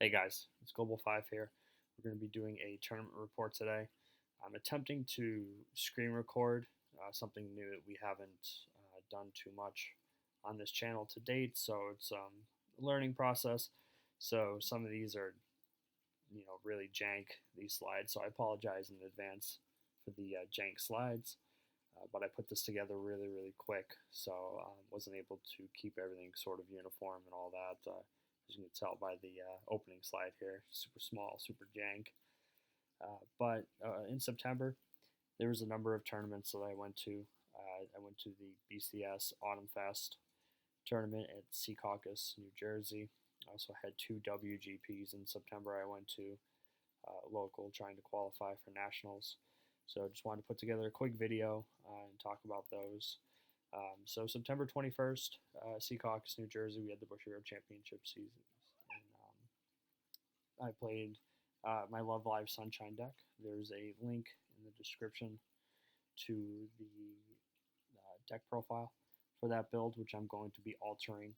Hey guys, it's Global 5 here. We're going to be doing a tournament report today. I'm attempting to screen record, something new that we haven't done too much on this channel to date, so it's a learning process. So some of these are, really jank, these slides, so I apologize in advance for the jank slides. But I put this together really, really quick, so wasn't able to keep everything sort of uniform and all that. As you can tell by the opening slide here, super small, super jank. But in September, there was a number of tournaments that I went to. I went to the BCS Autumn Fest tournament at Secaucus, New Jersey. I also had two WGPs in September I went to, local, trying to qualify for nationals. So just wanted to put together a quick video and talk about those. So September 21st, Secaucus, New Jersey, we had the Bushy Road Championship seasons. And I played my Love Live Sunshine deck. There's a link in the description to the deck profile for that build, which I'm going to be altering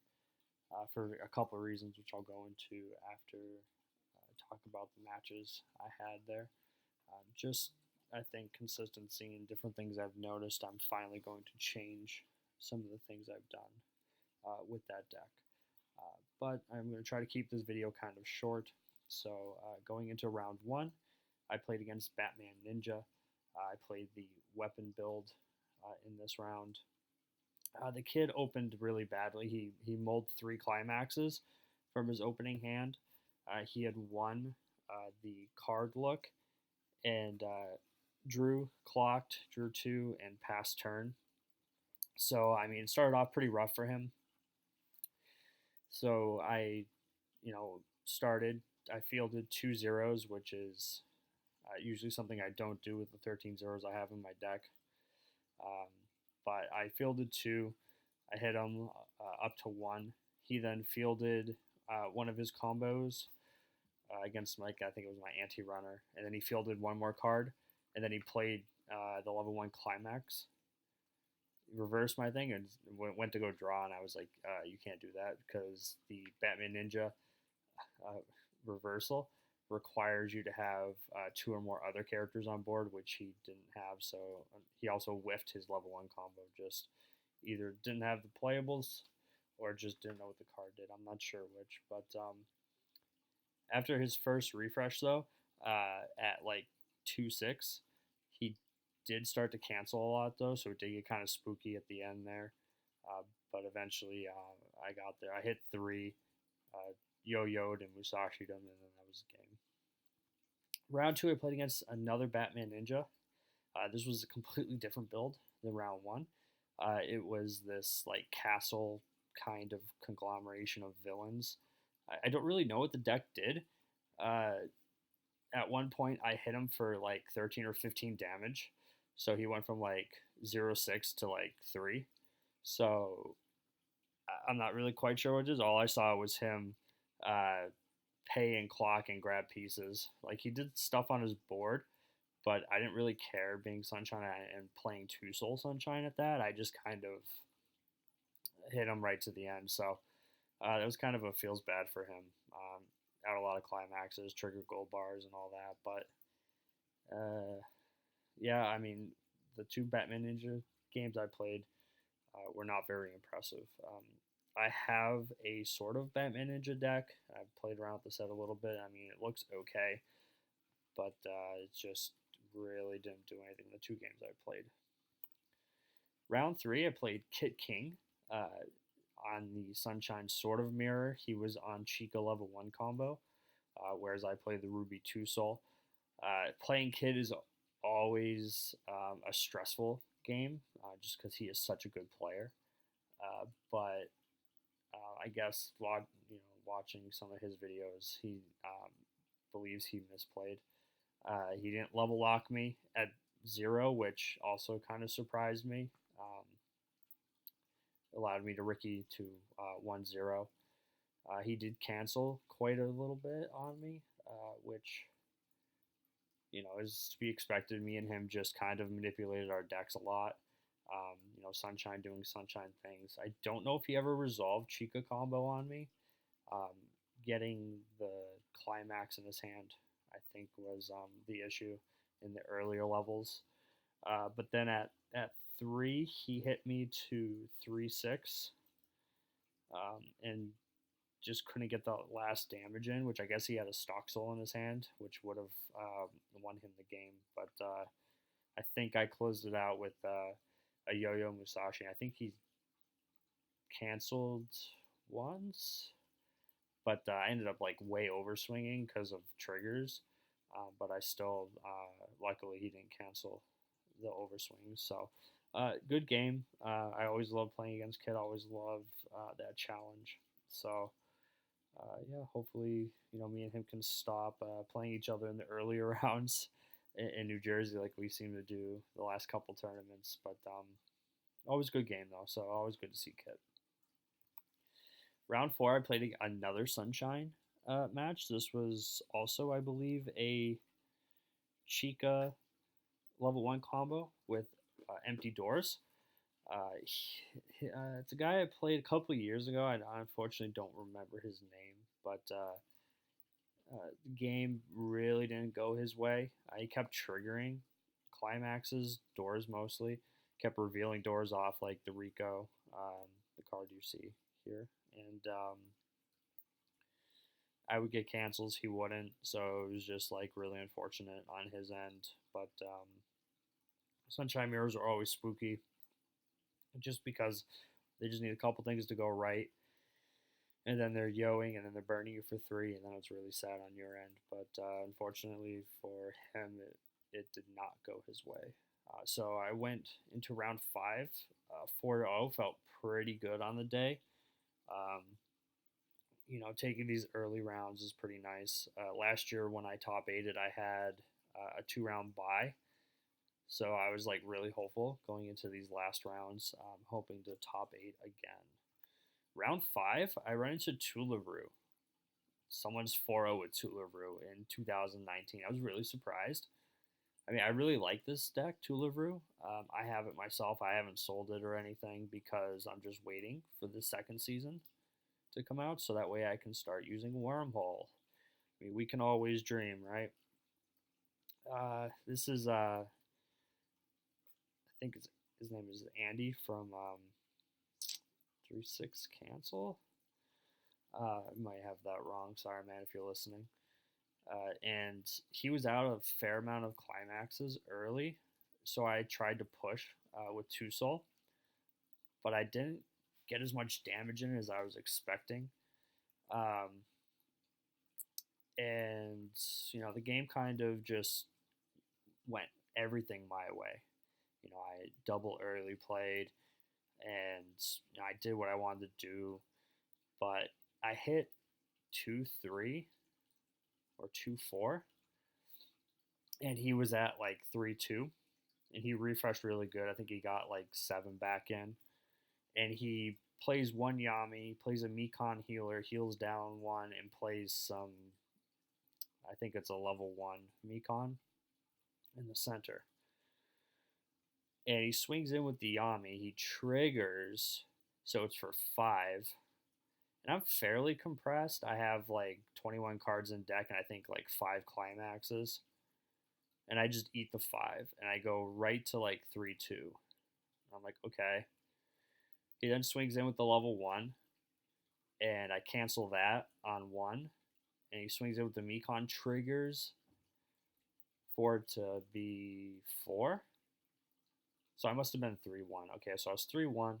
for a couple of reasons, which I'll go into after talk about the matches I had there. Just I think consistency and different things I've noticed, I'm finally going to change some of the things I've done with that deck. But I'm going to try to keep this video kind of short. So going into round one, I played against Batman Ninja. I played the weapon build in this round. The kid opened really badly. He mulled 3 climaxes from his opening hand. He had won the card look and drew 2, and passed turn. So, I mean, it started off pretty rough for him. So I, I fielded 2 zeros, which is usually something I don't do with the 13 zeros I have in my deck. But I fielded 2. I hit him up to 1. He then fielded one of his combos against, I think it was my anti-runner. And then he fielded one more card. And then he played the level 1 climax. Reversed my thing and went to go draw. And I was like, you can't do that because the Batman Ninja reversal requires you to have 2 or more other characters on board, which he didn't have. So he also whiffed his level 1 combo. Just either didn't have the playables or just didn't know what the card did. I'm not sure which. But after his first refresh, though, at like 2-6, he did start to cancel a lot, though. So it did get kind of spooky at the end there. But eventually I got there. I hit 3, yo-yoed and Musashi'd him, and then that was the game. Round 2, I played against another Batman Ninja. This was a completely different build than round 1. It was this like castle kind of conglomeration of villains. I don't really know what the deck did. At one point, I hit him for like 13 or 15 damage. So he went from like 0-6 to like 3. So I'm not really quite sure what it is. All I saw was him pay and clock and grab pieces. Like he did stuff on his board, but I didn't really care being Sunshine and playing 2 Soul Sunshine at that. I just kind of hit him right to the end. So that was kind of a feels bad for him. Out a lot of climaxes, trigger gold bars, and all that. But yeah, I mean, the 2 Batman Ninja games I played were not very impressive. I have a sort of Batman Ninja deck. I've played around with the set a little bit. I mean, it looks okay, but it just really didn't do anything in the 2 games I played. Round 3, I played Kit King on the Sunshine sort of mirror. He was on Chica level 1 combo, whereas I played the Ruby 2 Soul. Playing Kid is always a stressful game, just because he is such a good player. But I guess watching some of his videos, he believes he misplayed. He didn't level lock me at 0, which also kind of surprised me. Allowed me to Ricky to 1-0. He did cancel quite a little bit on me, which is to be expected. Me and him just kind of manipulated our decks a lot. Sunshine doing Sunshine things. I don't know if he ever resolved Chica combo on me. Getting the climax in his hand, I think was the issue in the earlier levels. But then at 3, he hit me to 3-6, and just couldn't get the last damage in, which I guess he had a stock soul in his hand, which would have won him the game. But I think I closed it out with a Yo-Yo Musashi. I think he canceled once, but I ended up like way over swinging because of triggers. But I still, luckily, he didn't cancel the overswings. So, good game. I always love playing against Kid. Always love that challenge. So, yeah, hopefully, me and him can stop playing each other in the earlier rounds in New Jersey, like we seem to do the last couple tournaments. But always good game though. So always good to see Kid. Round 4, I played another Sunshine match. This was also, I believe, a Chica level 1 combo with empty doors. It's a guy I played a couple years ago. I unfortunately don't remember his name, but the game really didn't go his way. He kept triggering climaxes, doors mostly. Kept revealing doors off like the Rico, the card you see here. And I would get cancels, he wouldn't. So it was just like really unfortunate on his end. But Sunshine Mirrors are always spooky just because they just need a couple things to go right. And then they're yoing, and then they're burning you for 3, and then it's really sad on your end. But unfortunately for him, it did not go his way. So I went into round 5, 4-0, felt pretty good on the day. Taking these early rounds is pretty nice. Last year when I top 8'd, I had a 2-round bye. So I was like really hopeful going into these last rounds, hoping to top 8 again. Round 5, I run into two Leroux. Someone's 4-0 with two Leroux in 2019. I was really surprised. I mean, I really like this deck, two Leroux. I have it myself. I haven't sold it or anything because I'm just waiting for the second season to come out so that way I can start using Wormhole. I mean, we can always dream, right? This is, I think his name is Andy from 3-6 Cancel. I might have that wrong. Sorry, man, if you're listening. And he was out a fair amount of climaxes early, so I tried to push with 2 Soul, but I didn't get as much damage in as I was expecting. And, the game kind of just went everything my way. I double early played, and I did what I wanted to do, but I hit 2-3 or 2-4, and he was at like 3-2, and he refreshed really good. I think he got like 7 back in, and he plays 1 Yami, plays a Mekon healer, heals down 1, and plays some, I think it's a level 1 Mekon in the center. And he swings in with the Yami. He triggers, so it's for 5. And I'm fairly compressed. I have like 21 cards in deck, and I think like 5 climaxes. And I just eat the 5, and I go right to like 3-2. I'm like, okay. He then swings in with the level 1, and I cancel that on 1. And he swings in with the Mekon, triggers for it to be 4. So I must have been 3-1. Okay, so I was 3-1.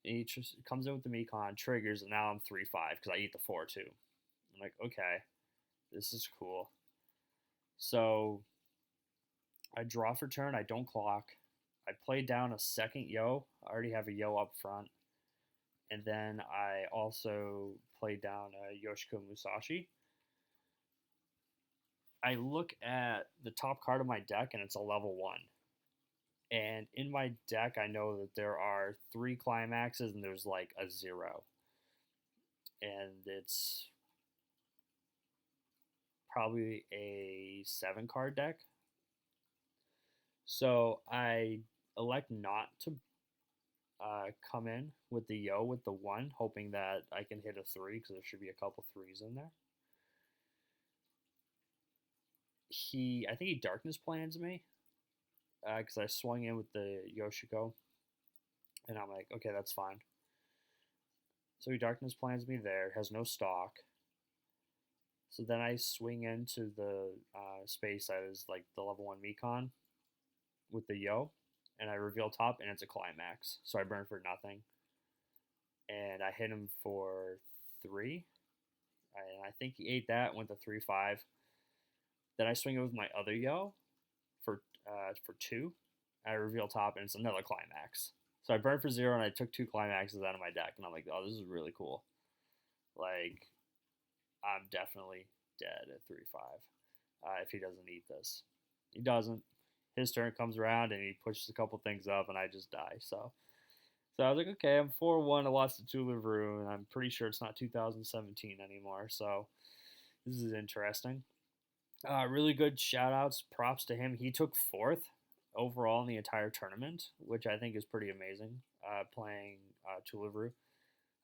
He comes in with the Mekon, triggers, and now I'm 3-5 because I eat the 4 too. I'm like, okay, this is cool. So I draw for turn. I don't clock. I play down a second Yo. I already have a Yo up front. And then I also play down a Yoshiko Musashi. I look at the top card of my deck, and it's a level 1. And in my deck, I know that there are 3 climaxes, and there's like a 0. And it's probably a 7-card deck. So I elect not to come in with the Yo with the 1, hoping that I can hit a 3 because there should be a couple 3s in there. I think he darkness plans me because I swung in with the Yoshiko, and I'm like, okay, that's fine. So he darkness plans me there, has no stock. So then I swing into the space that is like the level 1 Mekon with the Yo, and I reveal top, and it's a climax. So I burn for nothing, and I hit him for 3. And I think he ate that, went to 3-5. Then I swing it with my other Yo for 2. I reveal top, and it's another climax. So I burned for 0, and I took 2 climaxes out of my deck, and I'm like, oh, this is really cool. Like, I'm definitely dead at 3-5 if he doesn't eat this. He doesn't. His turn comes around, and he pushes a couple things up, and I just die. So I was like, okay, I'm 4-1. I lost to Leroux, and I'm pretty sure it's not 2017 anymore. So this is interesting. Really good shout outs, props to him. He took 4th overall in the entire tournament, which I think is pretty amazing, playing Leroux.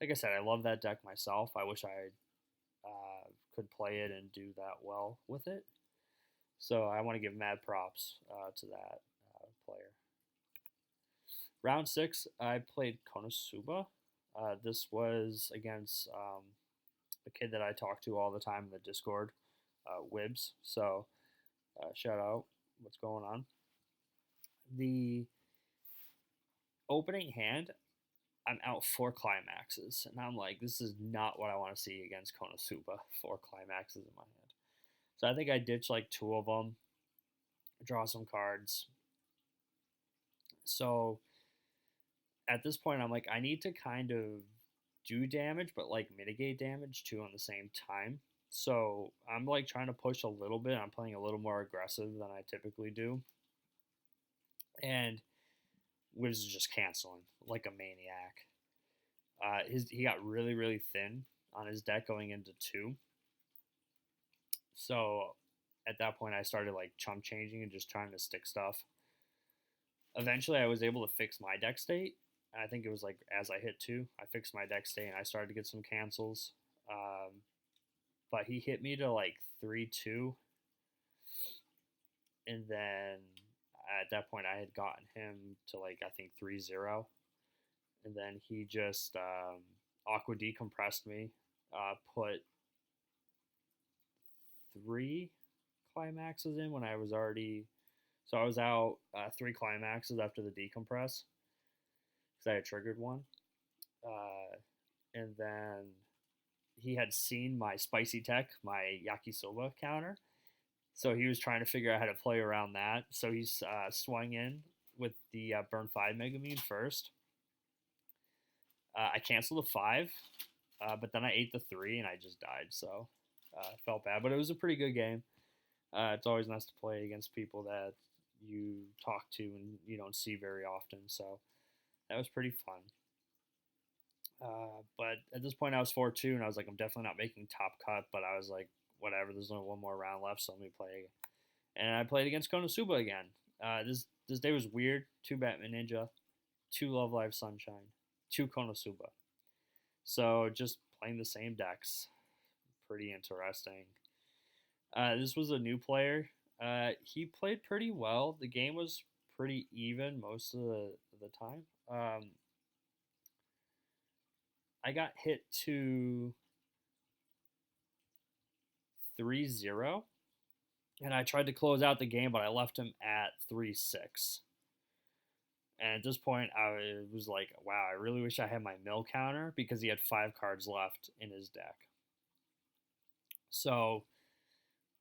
Like I said, I love that deck myself. I wish I could play it and do that well with it. So I want to give mad props to that player. Round 6, I played Conan Suba. This was against a kid that I talk to all the time in the Discord, Wibs. So shout out, what's going on? The opening hand, I'm out 4 climaxes, and I'm like, this is not what I want to see against Conan Suba. 4 climaxes in my hand. So I think I ditched like 2 of them, draw some cards. So at this point, I'm like, I need to kind of do damage, but like mitigate damage too on the same time. So I'm like trying to push a little bit. I'm playing a little more aggressive than I typically do. And Wiz is just canceling like a maniac. He got really, really thin on his deck going into 2. So at that point, I started like chump changing and just trying to stick stuff. Eventually, I was able to fix my deck state. I think it was like as I hit 2, I fixed my deck state and I started to get some cancels. But he hit me to like 3-2. And then at that point, I had gotten him to like, I think 3-0. And then he just aqua decompressed me, put 3 climaxes in when I was already. So I was out 3 climaxes after the decompress because I had triggered one. And then he had seen my spicy tech, my yakisoba counter. So he was trying to figure out how to play around that. So he swung in with the burn 5 Megamine first. I canceled the 5, but then I ate the 3 and I just died. So I felt bad, but it was a pretty good game. It's always nice to play against people that you talk to and you don't see very often. So that was pretty fun. But at this point, I was 4-2, and I was like, I'm definitely not making top cut. But I was like, whatever. There's only one more round left, so let me play. And I played against Conan Suba again. This day was weird. 2 Batman Ninja, 2 Love Live Sunshine, 2 Conan Suba. So just playing the same decks. Pretty interesting. This was a new player. He played pretty well. The game was pretty even most of the time. I got hit to 3-0, and I tried to close out the game, but I left him at 3-6. And at this point, I was like, wow, I really wish I had my mill counter because he had 5 cards left in his deck. So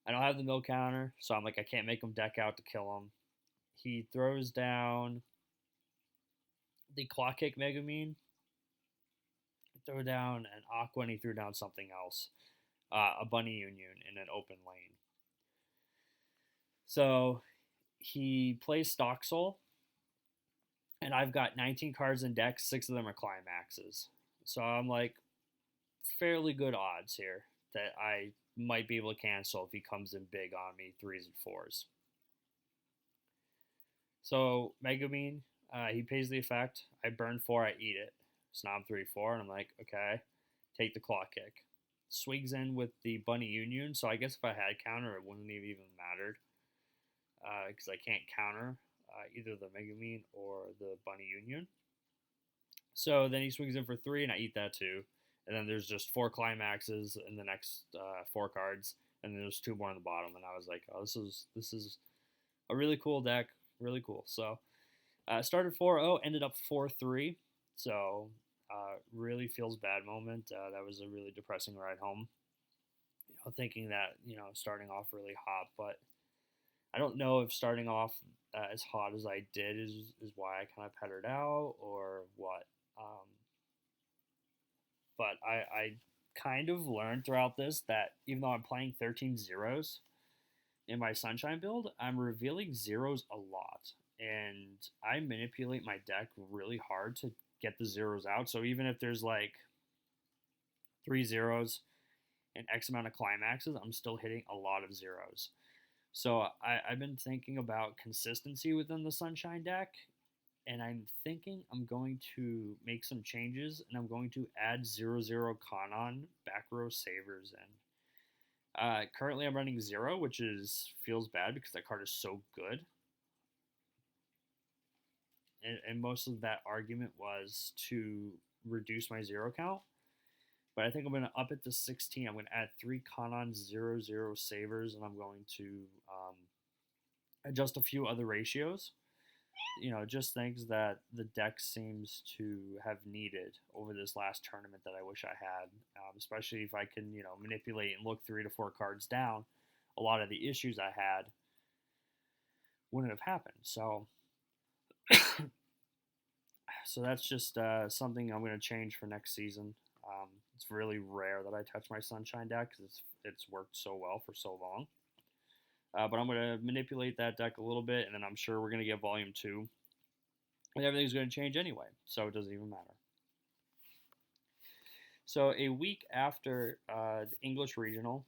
I don't have the mill counter, so I'm like, I can't make him deck out to kill him. He throws down the Clock Kick Megamine. Throw down an Aqua, and he threw down something else. A Bunny Union in an open lane. So he plays Stock Soul, and I've got 19 cards in deck. 6 of them are climaxes. So I'm like, fairly good odds here that I might be able to cancel if he comes in big on me, 3s and 4s. So Megamine, he pays the effect. I burn 4, I eat it. So now I'm 3-4, and I'm like, okay, take the Claw Kick. swings in with the Bunny Union. So I guess if I had counter, it wouldn't have even mattered because I can't counter either the Megumin or the Bunny Union. So then he swings in for 3, and I eat that too. And then there's just 4 climaxes in the next 4 cards, and then there's 2 more on the bottom. And I was like, oh, this is a really cool deck, really cool. So started 4-0, ended up 4-3. So really feels bad moment. That was a really depressing ride home. Thinking that starting off really hot, but I don't know if starting off as hot as I did is why I kind of pettered out or what. But I kind of learned throughout this that even though I'm playing 13 zeros in my Sunshine build, I'm revealing zeros a lot. And I manipulate my deck really hard to get the zeros out. So even if there's like 3 zeros and X amount of climaxes, I'm still hitting a lot of zeros. So I've been thinking about consistency within the Sunshine deck, and I'm thinking I'm going to make some changes, and I'm going to add 0-0 Conan back row savers in. Currently, I'm running 0, which feels bad because that card is so good. And most of that argument was to reduce my 0 count. But I think I'm going to up it to 16. I'm going to add 3 Conan 0-0 savers, and I'm going to adjust a few other ratios. Just things that the deck seems to have needed over this last tournament that I wish I had, especially if I can, manipulate and look 3 to 4 cards down. A lot of the issues I had wouldn't have happened. So, so that's just something I'm going to change for next season. It's really rare that I touch my Sunshine deck because it's worked so well for so long. But I'm going to manipulate that deck a little bit, and then I'm sure we're going to get Volume 2. And everything's going to change anyway, so it doesn't even matter. So a week after the English Regional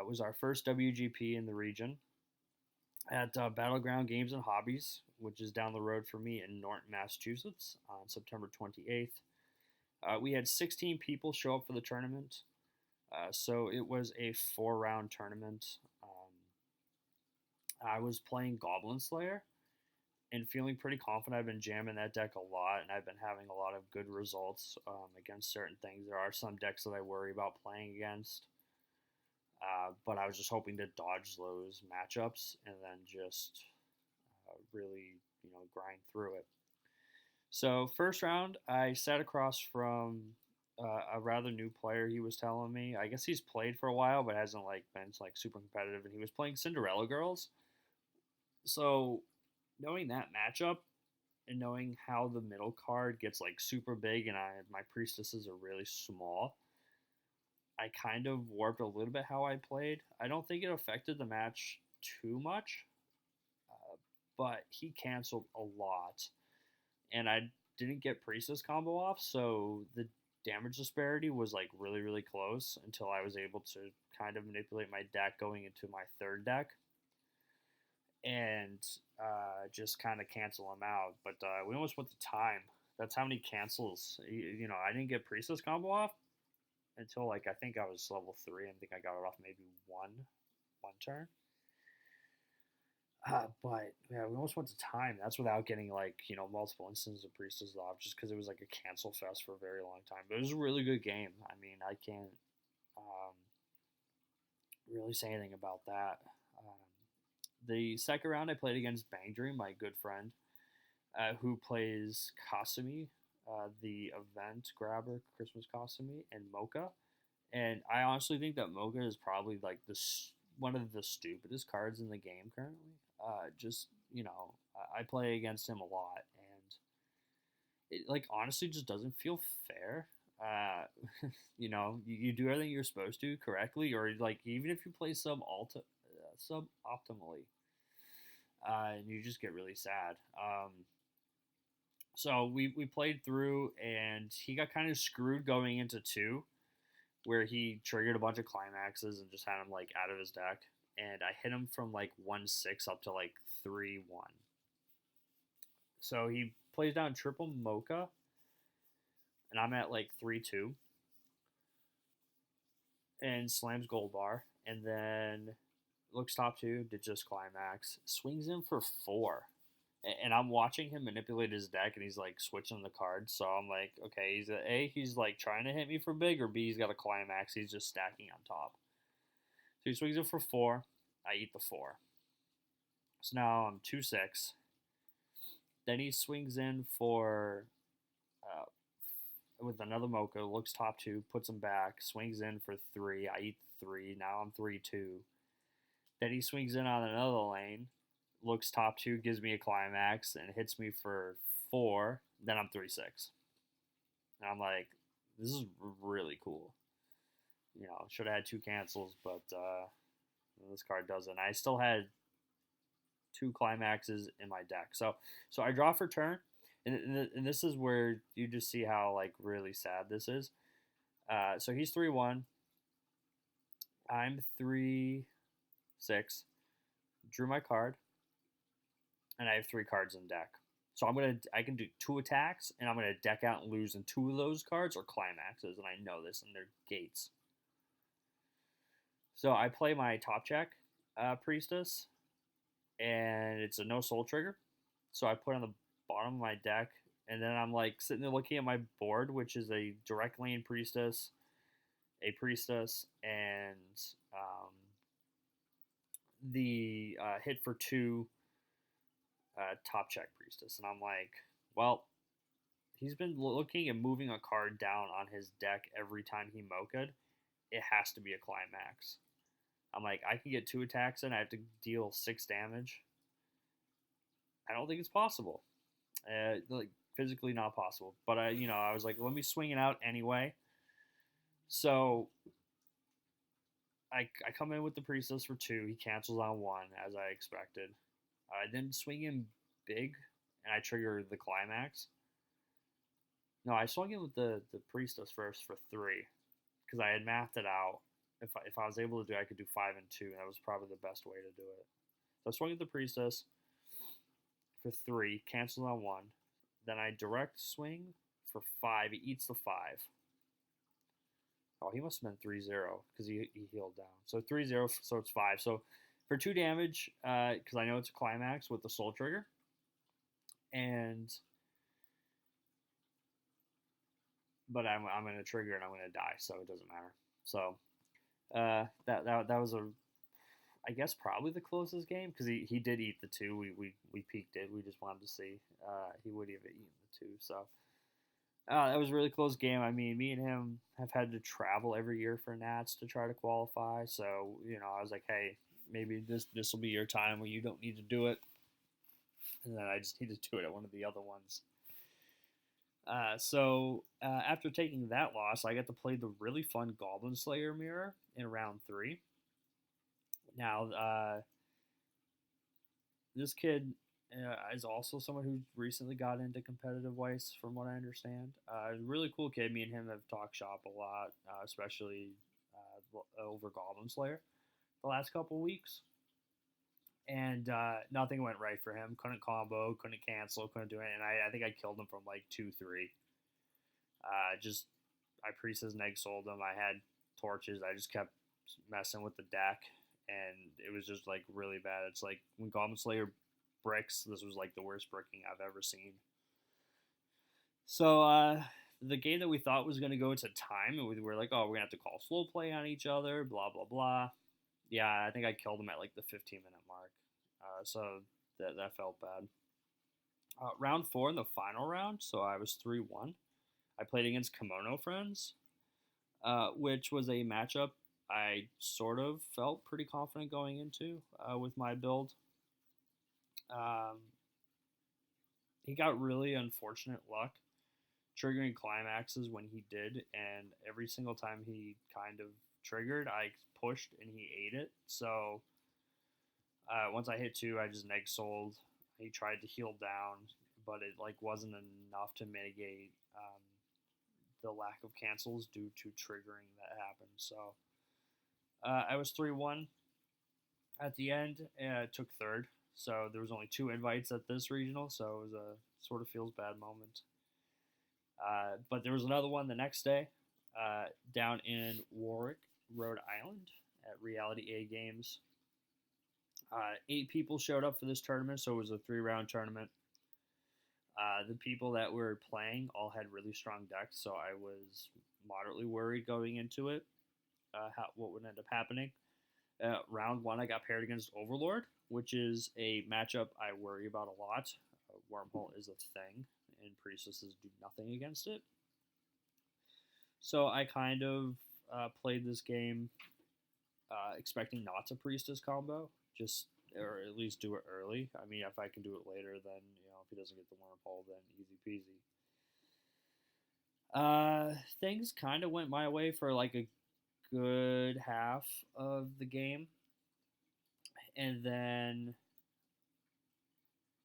was our first WGP in the region at Battleground Games and Hobbies, which is down the road for me in Norton, Massachusetts, on September 28th. We had 16 people show up for the tournament, so it was a 4-round tournament. I was playing Goblin Slayer and feeling pretty confident. I've been jamming that deck a lot, and I've been having a lot of good results against certain things. There are some decks that I worry about playing against, but I was just hoping to dodge those matchups and then just really, grind through it. So first round, I sat across from a rather new player. He was telling me, I guess he's played for a while, but hasn't been super competitive. And he was playing Cinderella Girls. So knowing that matchup and knowing how the middle card gets super big and my priestesses are really small, I kind of warped a little bit how I played. I don't think it affected the match too much, but he canceled a lot. And I didn't get priestess combo off, so the damage disparity was really, really close until I was able to kind of manipulate my deck going into my third deck and just kind of cancel him out. But we almost went to time. That's how many cancels. I didn't get priestess combo off until I think I was level 3. I think I got it off maybe one turn. But yeah, we almost went to time. That's without getting multiple instances of priestess off, just because it was a cancel fest for a very long time. But it was a really good game. I mean, I can't really say anything about that. The second round, I played against Bang Dream, my good friend, who plays Kasumi, the event grabber, Christmas Kasumi, and Mocha. And I honestly think that Mocha is probably one of the stupidest cards in the game currently. I play against him a lot, and it honestly just doesn't feel fair. You do everything you're supposed to correctly, or even if you play suboptimally, and you just get really sad. So we played through, and he got kind of screwed going into 2, where he triggered a bunch of climaxes and just had him out of his deck. And I hit him from 1-6 up to 3-1. So he plays down triple Mocha, and I'm at 3-2. and slams gold bar, and then looks top two, did just climax, swings in for four. And I'm watching him manipulate his deck, and he's like switching the cards. So I'm like, okay, he's like trying to hit me for big, or B, he's got a climax. He's just stacking on top. So he swings it for four. I eat the four. So now I'm 2-6. Then he swings in for with another mocha, looks top two, puts him back, swings in for three. I eat three. Now I'm 3-2. Then he swings in on another lane, looks top two, gives me a climax, and hits me for four. Then I'm 3-6. And I'm like, this is really cool. You know, should have had two cancels, but this card doesn't. I still had two climaxes in my deck. So I draw for turn, and this is where you just see how like really sad this is. So he's 3-1. I'm 3-6. Drew my card, and I have three cards in deck. So I can do two attacks, and I'm gonna deck out and lose, and two of those cards are climaxes, and I know this, and they're gates. So I play my top check priestess, and it's a no soul trigger. So I put it on the bottom of my deck, and then I'm like sitting there looking at my board, which is a direct lane priestess, a priestess, and the hit for two top check priestess. And I'm like, well, he's been looking and moving a card down on his deck every time he mocha'd. It has to be a climax. I'm like, I can get two attacks in. I have to deal 6 damage. I don't think it's possible. Like physically not possible. But I was like, let me swing it out anyway. So I come in with the priestess for 2. He cancels on 1, as I expected. I then swing in big, and I trigger the climax. No, I swung in with the priestess first for 3, because I had mathed it out. If I was able to do it, I could do 5 and 2, and that was probably the best way to do it. So I swung at the priestess for 3, cancels on 1. Then I direct swing for 5. He eats the 5. Oh, he must have been 3-0 because he healed down. So 3-0, so it's 5. So for 2 damage, because I know it's a climax with the soul trigger, but I'm going to trigger and I'm going to die, so it doesn't matter. So that was I guess probably the closest game, because he did eat the 2. We peeked it. We just wanted to see he would have eaten the 2. So that was a really close game. I mean, me and him have had to travel every year for Nats to try to qualify. So I was like, hey, maybe this will be your time where you don't need to do it, and then I just need to do it at one of the other ones. So after taking that loss, I got to play the really fun Goblin Slayer mirror in round 3. Now, this kid is also someone who recently got into competitive Weiss, from what I understand. Really cool kid. Me and him have talked shop a lot, especially over Goblin Slayer the last couple weeks. And nothing went right for him. Couldn't combo, couldn't cancel, couldn't do it. And I think I killed him from like 2-3. I priestess and egg sold him. I had torches. I just kept messing with the deck, and it was just like really bad. It's like when Goblin Slayer bricks, this was like the worst bricking I've ever seen. So the game that we thought was going to go to time, and we were like, oh, we're going to have to call slow play on each other, blah, blah, blah. Yeah, I think I killed him at like the 15-minute mark. So that felt bad. Round 4 in the final round, so I was 3-1. I played against Kimono Friends, which was a matchup I sort of felt pretty confident going into with my build. He got really unfortunate luck triggering climaxes when he did, and every single time he kind of triggered, I pushed and he ate it. So once I hit 2, I just neg sold. He tried to heal down, but it like wasn't enough to mitigate the lack of cancels due to triggering that happened. So I was 3-1 at the end. Took 3rd, so there was only 2 invites at this regional, so it was a sort of feels bad moment. But there was another one the next day down in Warwick, Rhode Island at Reality A Games. 8 people showed up for this tournament, so it was a 3-round tournament. The people that were playing all had really strong decks, so I was moderately worried going into it, what would end up happening. Round 1, I got paired against Overlord, which is a matchup I worry about a lot. Wormhole is a thing, and Priestesses do nothing against it. So I kind of played this game expecting not to Priestess combo, or at least do it early. I mean, if I can do it later, then, if he doesn't get the Wormhole, then easy peasy. Things kind of went my way for like a good half of the game. And then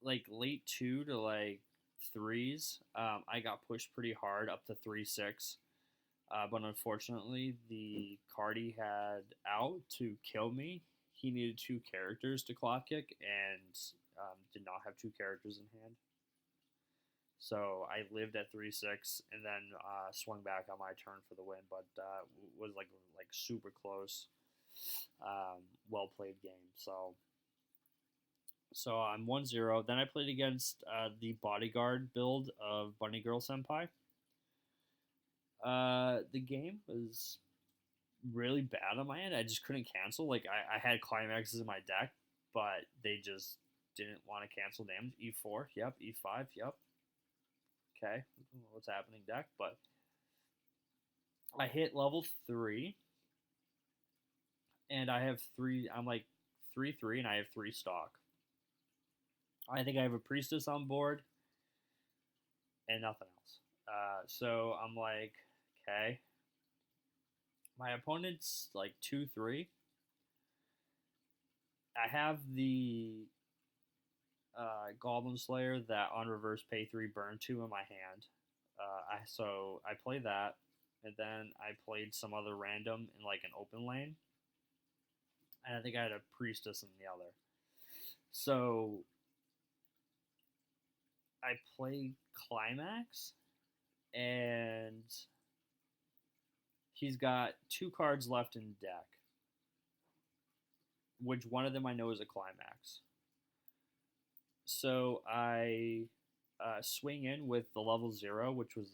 like late 2 to like 3s, I got pushed pretty hard up to 3-6. But unfortunately, the card he had out to kill me, he needed 2 characters to clock kick and did not have 2 characters in hand. So I lived at 3-6 and then swung back on my turn for the win, but was like super close. Well played game. So I'm 1-0. Then I played against the bodyguard build of Bunny Girl Senpai. The game was really bad on my end. I just couldn't cancel. Like I had climaxes in my deck, but they just didn't want to cancel damage. E4, yep. E5, yep. Okay, what's happening, deck? But I hit level 3, and I have 3. I'm like 3-3, and I have 3 stock. I think I have a Priestess on board, and nothing else. So I'm like, okay. My opponent's like 2-3. I have the Goblin Slayer that on reverse pay 3 burn 2 in my hand. So I play that, and then I played some other random in like an open lane, and I think I had a Priestess in the other. So I play Climax, and he's got 2 cards left in deck, which one of them I know is a Climax. So I swing in with the level 0, which was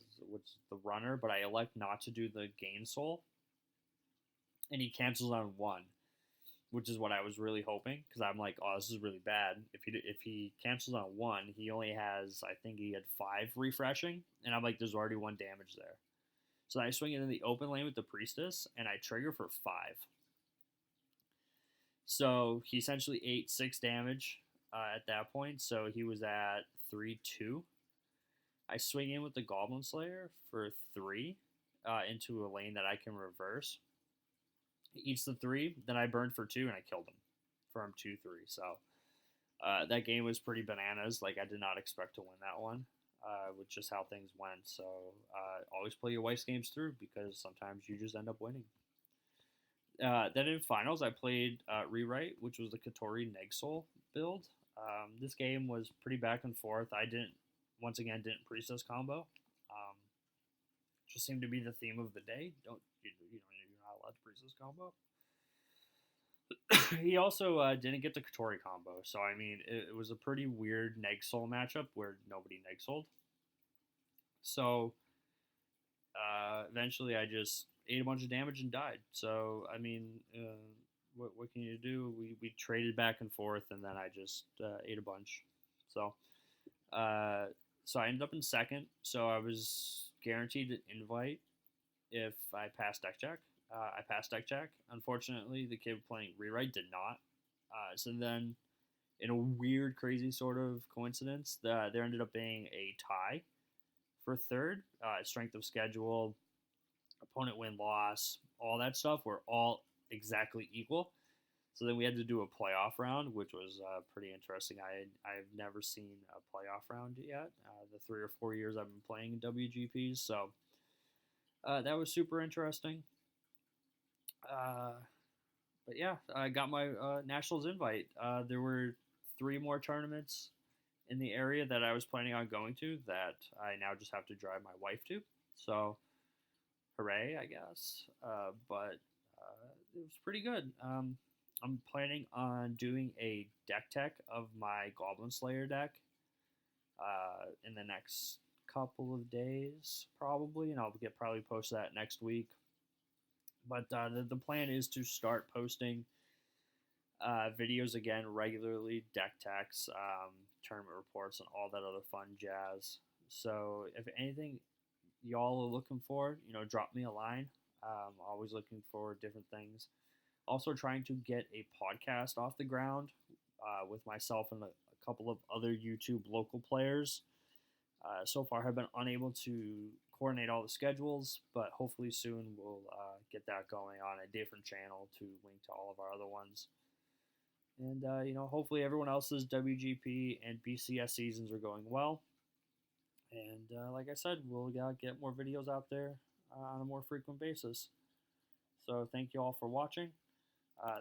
the runner, but I elect not to do the gain soul, and he cancels on 1, which is what I was really hoping, because I'm like, oh, this is really bad. If he cancels on 1, he only has, I think he had 5 refreshing, and I'm like, there's already 1 damage there. So I swing in the open lane with the Priestess, and I trigger for 5. So he essentially ate 6 damage at that point, so he was at 3-2. I swing in with the Goblin Slayer for 3 into a lane that I can reverse. He eats the 3, then I burned for 2, and I killed him for him 2-3. So that game was pretty bananas. Like, I did not expect to win that one with just how things went. So always play your Weiss games through, because sometimes you just end up winning. Then in finals, I played Rewrite, which was the Katori Negsoul build. This game was pretty back and forth. I didn't Priestess combo. Just seemed to be the theme of the day. You're not allowed to Priestess combo. He also didn't get the Katori combo. So, I mean, it was a pretty weird Negsoul matchup where nobody Negsouled. So, eventually I just ate a bunch of damage and died. So, I mean, what can you do? We traded back and forth, and then I just ate a bunch. So I ended up in second. So I was guaranteed an invite if I passed deck check. I passed deck check. Unfortunately, the kid playing Rewrite did not. So then, in a weird, crazy sort of coincidence, there ended up being a tie for third. Strength of schedule, opponent win-loss, all that stuff were all exactly equal. So then we had to do a playoff round, which was pretty interesting. I've never seen a playoff round yet, the 3 or 4 years I've been playing in WGPs. So that was super interesting. But yeah, I got my Nationals invite. There were 3 more tournaments in the area that I was planning on going to that I now just have to drive my wife to. So hooray, I guess. But it was pretty good. I'm planning on doing a deck tech of my Goblin Slayer deck in the next couple of days, probably, and I'll get probably post that next week. But the plan is to start posting videos again regularly, deck techs, tournament reports, and all that other fun jazz. So if anything y'all are looking for, drop me a line. Always looking for different things. Also trying to get a podcast off the ground with myself and a couple of other YouTube local players. So far, have been unable to coordinate all the schedules, but hopefully soon we'll get that going on a different channel to link to all of our other ones. And hopefully everyone else's WGP and BCS seasons are going well. And like I said, we'll get more videos out there on a more frequent basis. So thank you all for watching.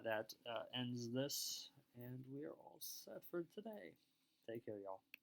That ends this, and we are all set for today. Take care, y'all.